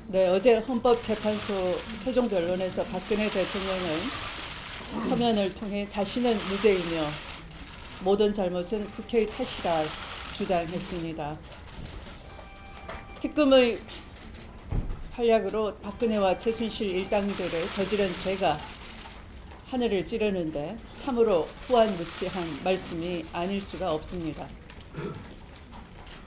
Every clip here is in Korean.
네, 어제 헌법재판소 최종변론에서 박근혜 대통령은 서면을 통해 자신은 무죄이며 모든 잘못은 국회의 탓이라 주장했습니다. 특검의 활약으로 박근혜와 최순실 일당들의 저지른 죄가 하늘을 찌르는데 참으로 후안무치한 말씀이 아닐 수가 없습니다.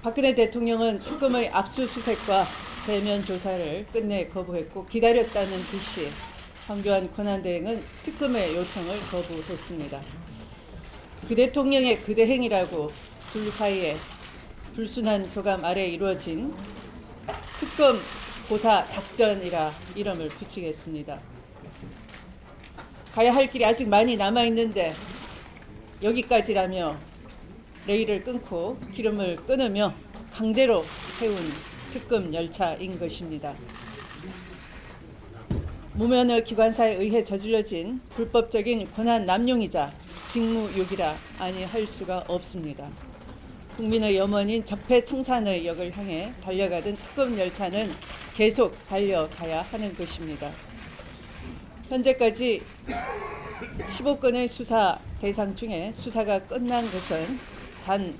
박근혜 대통령은 특검의 압수수색과 대면 조사를 끝내 거부했고 기다렸다는 듯이 황교안 권한대행은 특검의 요청을 거부했습니다. 그 대통령의 그 대행이라고 둘 사이에 불순한 교감 아래 이루어진 특검 고사 작전이라 이름을 붙이겠습니다. 가야 할 길이 아직 많이 남아있는데 여기까지라며 레일을 끊고 기름을 끊으며 강제로 세운 특검 열차인 것입니다. 무면허 기관사에 의해 저질러진 불법적인 권한 남용이자 직무유기라 아니할 수가 없습니다. 국민의 염원인 적폐청산의 역을 향해 달려가던 특검 열차는 계속 달려가야 하는 것입니다. 현재까지 15건의 수사 대상 중에 수사가 끝난 것은 단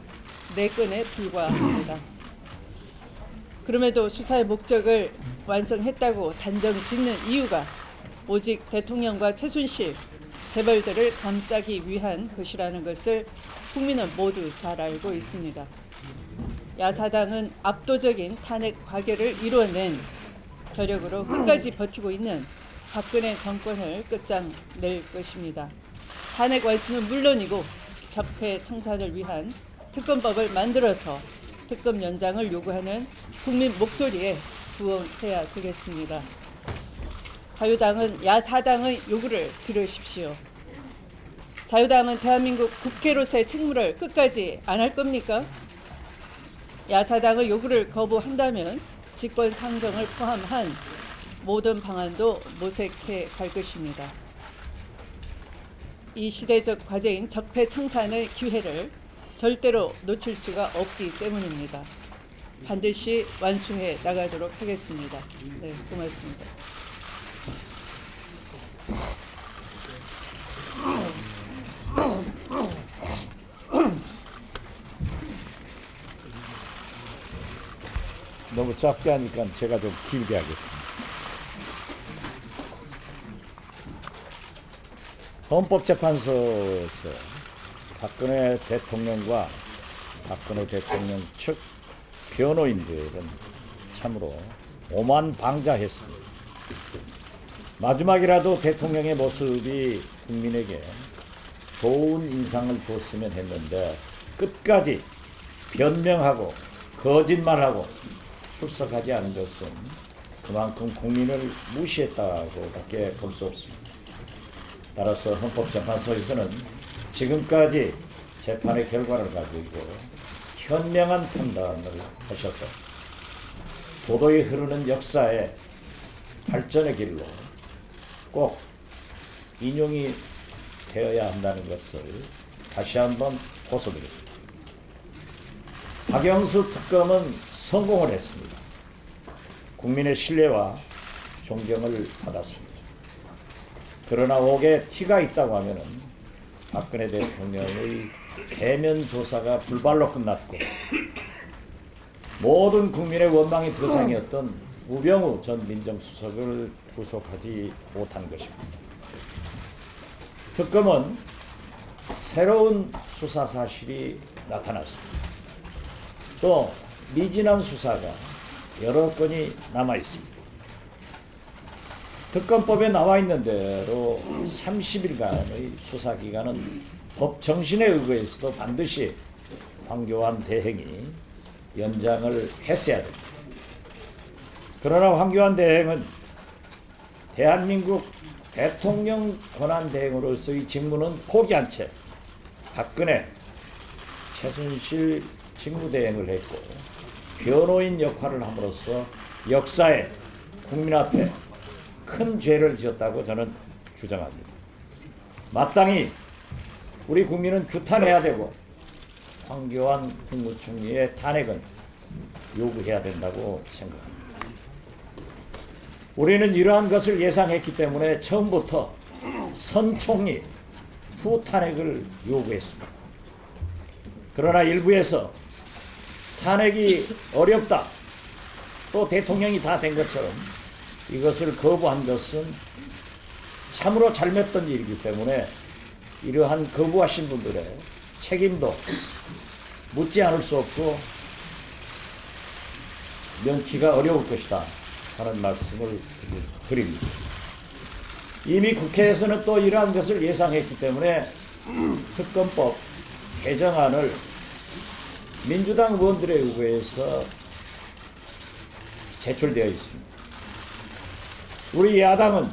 4건에 불과합니다. 그럼에도 수사의 목적을 완성했다고 단정 짓는 이유가 오직 대통령과 최순실 재벌들을 감싸기 위한 것이라는 것을 국민은 모두 잘 알고 있습니다. 야사당은 압도적인 탄핵 과결을 이뤄낸 저력으로 끝까지 버티고 있는 박근혜 정권을 끝장낼 것입니다. 탄핵 완수는 물론이고 적폐 청산을 위한 특검법을 만들어서 특검 연장을 요구하는 국민 목소리에 부응해야 되겠습니다. 자유당은 야사당의 요구를 들으십시오. 자유당은 대한민국 국회로서의 책무를 끝까지 안 할 겁니까? 야사당의 요구를 거부한다면 직권 상정을 포함한 모든 방안도 모색해 갈 것입니다. 이 시대적 과제인 적폐 청산의 기회를 절대로 놓칠 수가 없기 때문입니다. 반드시 완수해 나가도록 하겠습니다. 네, 고맙습니다. 너무 짧게 하니까 제가 좀 길게 하겠습니다. 헌법재판소에서 박근혜 대통령과 박근혜 대통령 측 변호인들은 참으로 오만방자했습니다. 마지막이라도 대통령의 모습이 국민에게 좋은 인상을 줬으면 했는데 끝까지 변명하고 거짓말하고 출석하지 않은 것은 그만큼 국민을 무시했다고 밖에 볼 수 없습니다. 따라서 헌법재판소에서는 지금까지 재판의 결과를 가지고 현명한 판단을 하셔서 도도히 흐르는 역사의 발전의 길로 꼭 인용이 되어야 한다는 것을 다시 한번 호소드립니다. 박영수 특검은 성공을 했습니다. 국민의 신뢰와 존경을 받았습니다. 그러나 옥에 티가 있다고 하면은 박근혜 대통령의 대면 조사가 불발로 끝났고 모든 국민의 원망의 대상이었던 우병우 전 민정수석을 구속하지 못한 것입니다. 특검은 새로운 수사 사실이 나타났습니다. 또 미진한 수사가 여러 건이 남아 있습니다. 특검법에 나와 있는 대로 30일간의 수사 기간은 법 정신에 의거해서도 반드시 황교안 대행이 연장을 했어야 됩니다. 그러나 황교안 대행은 대한민국 대통령 권한 대행으로서의 직무는 포기한 채 박근혜, 최순실 직무대행을 했고 변호인 역할을 함으로써 역사에 국민 앞에 큰 죄를 지었다고 저는 주장합니다. 마땅히 우리 국민은 규탄해야 되고 황교안 국무총리의 탄핵은 요구해야 된다고 생각합니다. 우리는 이러한 것을 예상했기 때문에 처음부터 선 총리 후 탄핵을 요구했습니다. 그러나 일부에서 탄핵이 어렵다, 또 대통령이 다 된 것처럼 이것을 거부한 것은 참으로 잘못된 일이기 때문에 이러한 거부하신 분들의 책임도 묻지 않을 수 없고 면키가 어려울 것이다 하는 말씀을 드립니다. 이미 국회에서는 또 이러한 것을 예상했기 때문에 특검법 개정안을 민주당 의원들에 의해서 제출되어 있습니다. 우리 야당은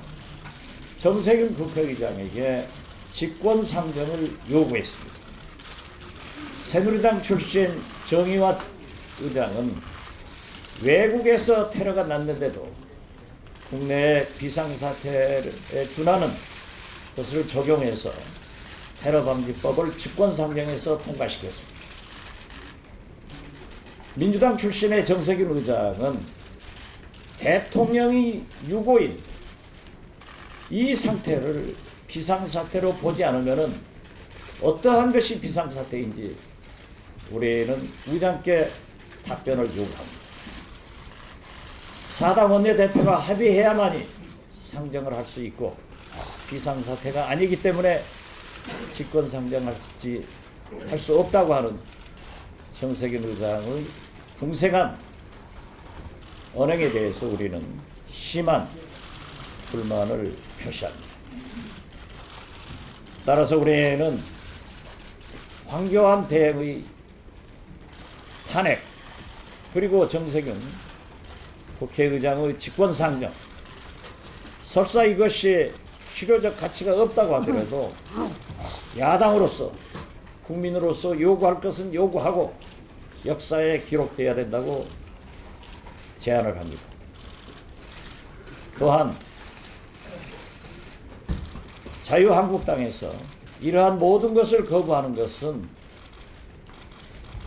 정세균 국회의장에게 직권상정을 요구했습니다. 새누리당 출신 정의화 의장은 외국에서 테러가 났는데도 국내의 비상사태에 준하는 것을 적용해서 테러방지법을 직권상정해서 통과시켰습니다. 민주당 출신의 정세균 의장은 대통령이 유고인 이 상태를 비상사태로 보지 않으면 어떠한 것이 비상사태인지 우리는 의장께 답변을 요구합니다. 사당 원내대표가 합의해야만이 상정을 할 수 있고 비상사태가 아니기 때문에 직권상정할 수 없다고 하는 정세균 의장의 궁색한 언행에 대해서 우리는 심한 불만을 표시합니다. 따라서 우리는 황교안 대행의 탄핵 그리고 정세균 국회의장의 직권상정, 설사 이것이 실효적 가치가 없다고 하더라도 야당으로서 국민으로서 요구할 것은 요구하고 역사에 기록되어야 된다고 제안을 합니다. 또한 자유한국당에서 이러한 모든 것을 거부하는 것은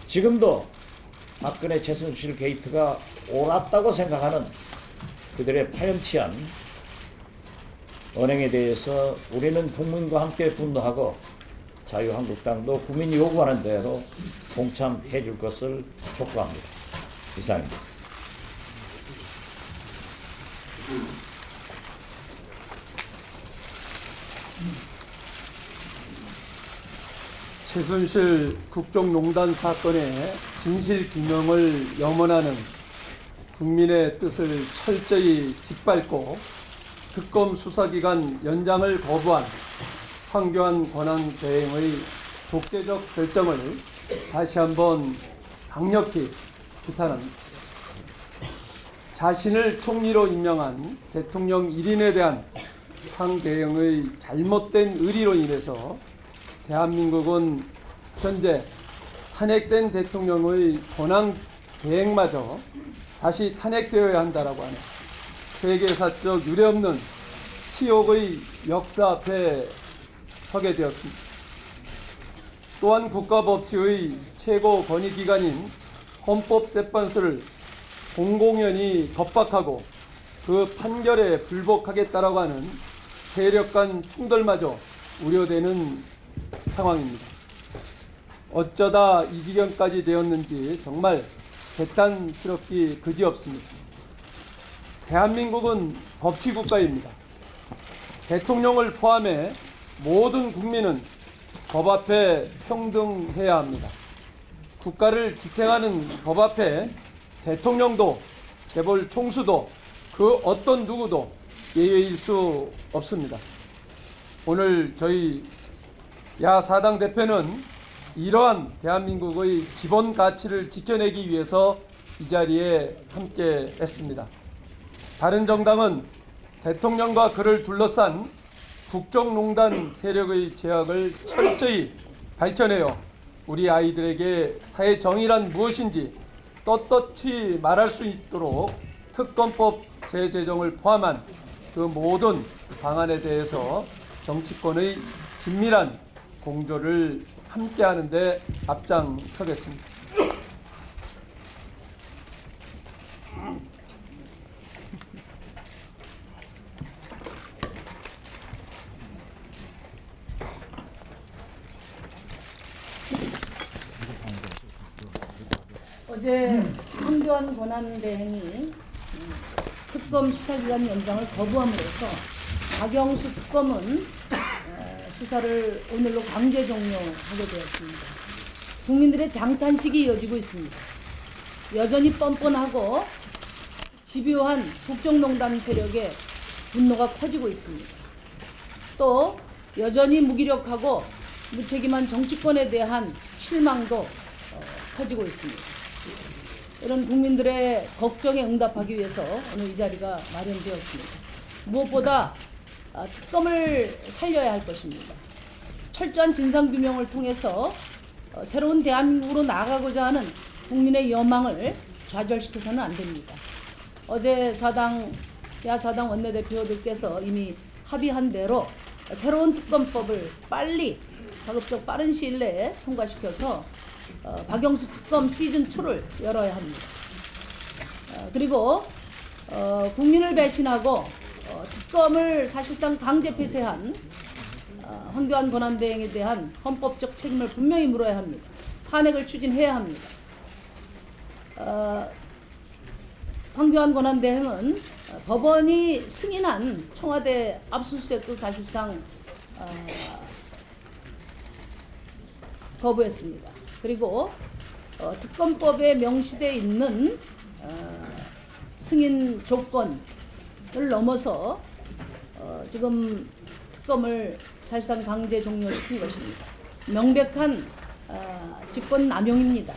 지금도 박근혜 최순실 게이트가 옳았다고 생각하는 그들의 파렴치한 언행에 대해서 우리는 국민과 함께 분노하고 자유한국당도 국민이 요구하는 대로 동참해 줄 것을 촉구합니다. 이상입니다. 최순실 국정농단 사건의 진실 규명을 염원하는 국민의 뜻을 철저히 짓밟고 특검 수사기간 연장을 거부한 황교안 권한대행의 독재적 결정을 다시 한번 강력히 규탄합니다. 자신을 총리로 임명한 대통령 1인에 대한 황 대행의 잘못된 의리로 인해서 대한민국은 현재 탄핵된 대통령의 권한 대행마저 다시 탄핵되어야 한다라고 하는 세계사적 유례없는 치욕의 역사 앞에 서게 되었습니다. 또한 국가법치의 최고 권위기관인 헌법재판소를 공공연히 겁박하고 그 판결에 불복하겠다라고 하는 세력 간 충돌마저 우려되는 상황입니다. 어쩌다 이 지경까지 되었는지 정말 개탄스럽기 그지없습니다. 대한민국은 법치국가입니다. 대통령을 포함해 모든 국민은 법 앞에 평등해야 합니다. 국가를 지탱하는 법 앞에 대통령도 재벌 총수도 그 어떤 누구도 예외일 수 없습니다. 오늘 저희 야사당 대표는 이러한 대한민국의 기본 가치를 지켜내기 위해서 이 자리에 함께 했습니다. 다른 정당은 대통령과 그를 둘러싼 국정농단 세력의 제약을 철저히 밝혀내어 우리 아이들에게 사회 정의란 무엇인지 떳떳이 말할 수 있도록 특검법 재제정을 포함한 그 모든 방안에 대해서 정치권의 긴밀한 공조를 함께하는 데 앞장서겠습니다. 어제 황교안 권한대행이 특검 수사기간 연장을 거부함으로써 박영수 특검은 수사를 오늘로 강제 종료하게 되었습니다. 국민들의 장탄식이 이어지고 있습니다. 여전히 뻔뻔하고 집요한 국정농단 세력의 분노가 커지고 있습니다. 또 여전히 무기력하고 무책임한 정치권에 대한 실망도 커지고 있습니다. 이런 국민들의 걱정에 응답하기 위해서 오늘 이 자리가 마련되었습니다. 무엇보다 특검을 살려야 할 것입니다. 철저한 진상규명을 통해서 새로운 대한민국으로 나아가고자 하는 국민의 여망을 좌절시켜서는 안 됩니다. 어제 야사당 원내대표들께서 이미 합의한 대로 새로운 특검법을 빨리 가급적 빠른 시일 내에 통과시켜서 박영수 특검 시즌2를 열어야 합니다. 그리고 국민을 배신하고 특검을 사실상 강제 폐쇄한 황교안 권한대행에 대한 헌법적 책임을 분명히 물어야 합니다. 탄핵을 추진해야 합니다. 황교안 권한대행은 법원이 승인한 청와대 압수수색도 사실상 거부했습니다. 그리고 특검법에 명시되어 있는 승인 조건을 넘어서 지금 특검을 사실상 강제 종료시킨 것입니다. 명백한 직권 남용입니다.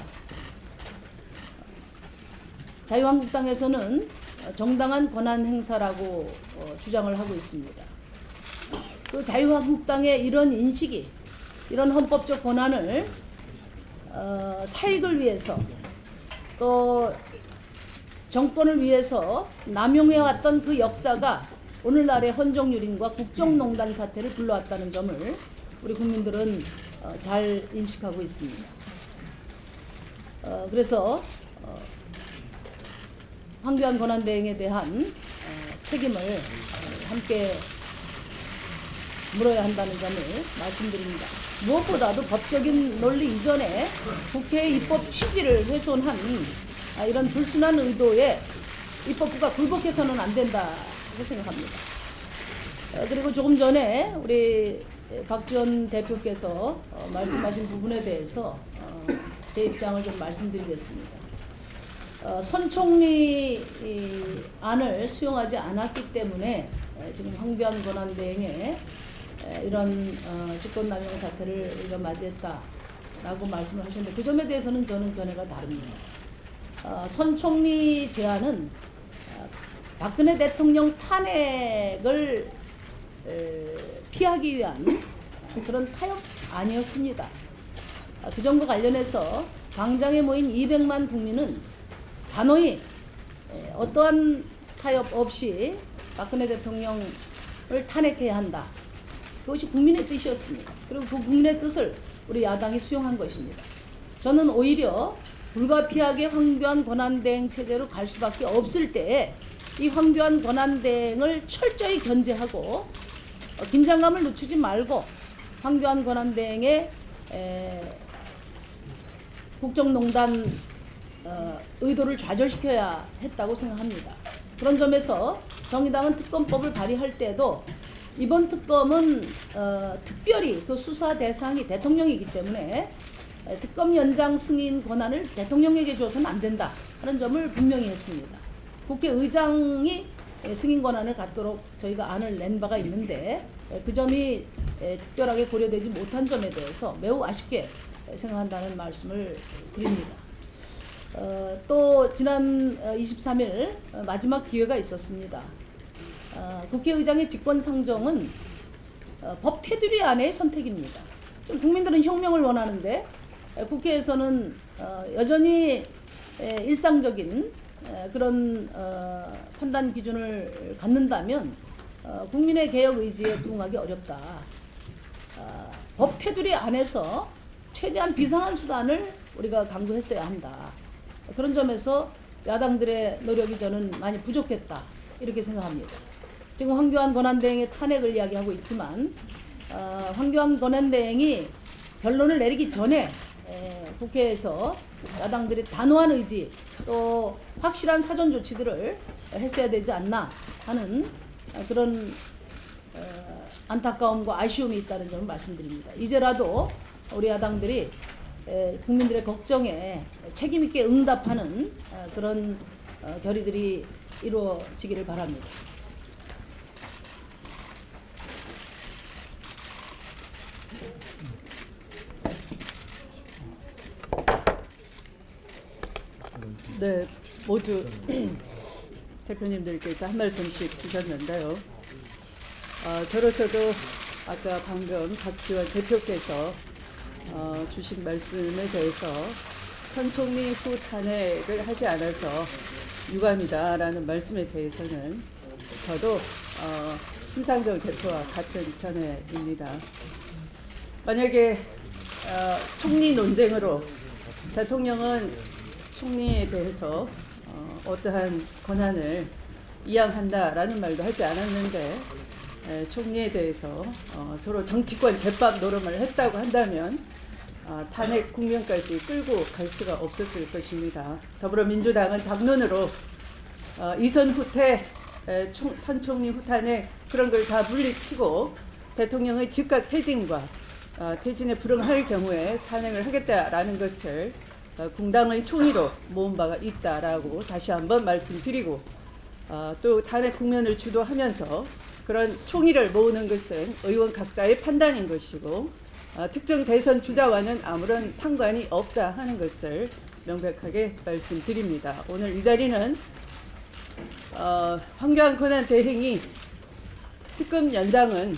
자유한국당에서는 정당한 권한 행사라고 주장을 하고 있습니다. 그 자유한국당의 이런 인식이 이런 헌법적 권한을 사익을 위해서 또 정권을 위해서 남용해왔던 그 역사가 오늘날의 헌정유린과 국정농단 사태를 불러왔다는 점을 우리 국민들은 잘 인식하고 있습니다. 그래서 황교안 권한대행에 대한 책임을 함께 물어야 한다는 점을 말씀드립니다. 무엇보다도 법적인 논리 이전에 국회의 입법 취지를 훼손한 이런 불순한 의도에 입법부가 굴복해서는 안 된다고 생각합니다. 그리고 조금 전에 우리 박지원 대표께서 말씀하신 부분에 대해서 제 입장을 좀 말씀드리겠습니다. 선 총리 안을 수용하지 않았기 때문에 지금 황교안 권한대행의 이런 직권남용 사태를 우리가 맞이했다라고 말씀을 하셨는데 그 점에 대해서는 저는 견해가 다릅니다. 선 총리 제안은 박근혜 대통령 탄핵을 피하기 위한 그런 타협 아니었습니다. 그 점과 관련해서 광장에 모인 200만 국민은 단호히 어떠한 타협 없이 박근혜 대통령을 탄핵해야 한다. 그것이 국민의 뜻이었습니다. 그리고 그 국민의 뜻을 우리 야당이 수용한 것입니다. 저는 오히려 불가피하게 황교안 권한대행 체제로 갈 수밖에 없을 때에 이 황교안 권한대행을 철저히 견제하고 긴장감을 늦추지 말고 황교안 권한대행의 국정농단 의도를 좌절시켜야 했다고 생각합니다. 그런 점에서 정의당은 특검법을 발의할 때도 이번 특검은 특별히 그 수사 대상이 대통령이기 때문에 특검 연장 승인 권한을 대통령에게 줘서는 안 된다 하는 점을 분명히 했습니다. 국회의장이 승인 권한을 갖도록 저희가 안을 낸 바가 있는데 그 점이 특별하게 고려되지 못한 점에 대해서 매우 아쉽게 생각한다는 말씀을 드립니다. 또 지난 23일 마지막 기회가 있었습니다. 국회의장의 직권상정은 법 테두리 안의 선택입니다. 좀 국민들은 혁명을 원하는데 국회에서는 여전히 일상적인 그런 판단 기준을 갖는다면 국민의 개혁 의지에 부응하기 어렵다. 법 테두리 안에서 최대한 비상한 수단을 우리가 강구했어야 한다. 그런 점에서 야당들의 노력이 저는 많이 부족했다. 이렇게 생각합니다. 지금 황교안 권한대행의 탄핵을 이야기하고 있지만 황교안 권한대행이 결론을 내리기 전에 국회에서 야당들이 단호한 의지 또 확실한 사전 조치들을 했어야 되지 않나 하는 그런 안타까움과 아쉬움이 있다는 점을 말씀드립니다. 이제라도 우리 야당들이 국민들의 걱정에 책임 있게 응답하는 그런 결의들이 이루어지기를 바랍니다. 네, 모두 대표님들께서 한 말씀씩 주셨는데요. 저로서도 아까 방금 박지원 대표께서 주신 말씀에 대해서 선 총리 후 탄핵을 하지 않아서 유감이다라는 말씀에 대해서는 저도 심상정 대표와 같은 견해입니다. 만약에 총리 논쟁으로 대통령은 총리에 대해서 어떠한 권한을 이양한다라는 말도 하지 않았는데 총리에 대해서 서로 정치권 제밥 노름을 했다고 한다면 탄핵 국면까지 끌고 갈 수가 없었을 것입니다. 더불어민주당은 당론으로 이선 후퇴, 선 총리 후탄핵 그런 걸 다 물리치고 대통령의 즉각 퇴진과 퇴진에 불응할 경우에 탄핵을 하겠다라는 것을 공당의 총의로 모은 바가 있다라고 다시 한번 말씀드리고 또 탄핵 국면을 주도하면서 그런 총의를 모으는 것은 의원 각자의 판단인 것이고 특정 대선 주자와는 아무런 상관이 없다 하는 것을 명백하게 말씀드립니다. 오늘 이 자리는 황교안 권한대행이 특검 연장은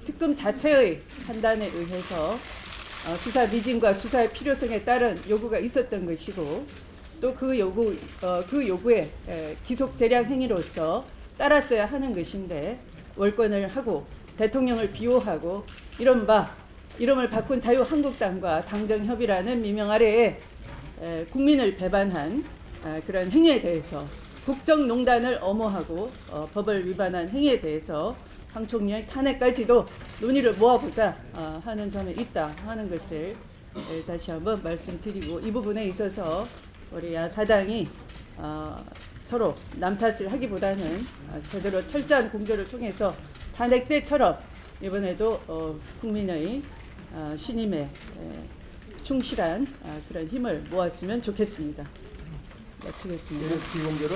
특검 자체의 판단에 의해서 수사 미진과 수사의 필요성에 따른 요구가 있었던 것이고 또 그 요구에 기속 재량 행위로서 따랐어야 하는 것인데 월권을 하고 대통령을 비호하고 이름을 바꾼 자유한국당과 당정협의라는 미명 아래에 국민을 배반한 그런 행위에 대해서 국정농단을 엄호하고 법을 위반한 행위에 대해서 황 총리의 탄핵까지도 논의를 모아보자 하는 점에 있다 하는 것을 다시 한번 말씀드리고 이 부분에 있어서 우리 야사당이 서로 남 탓을 하기보다는 제대로 철저한 공조를 통해서 탄핵 때처럼 이번에도 국민의 신임에 충실한 그런 힘을 모았으면 좋겠습니다. 마치겠습니다. 비공개로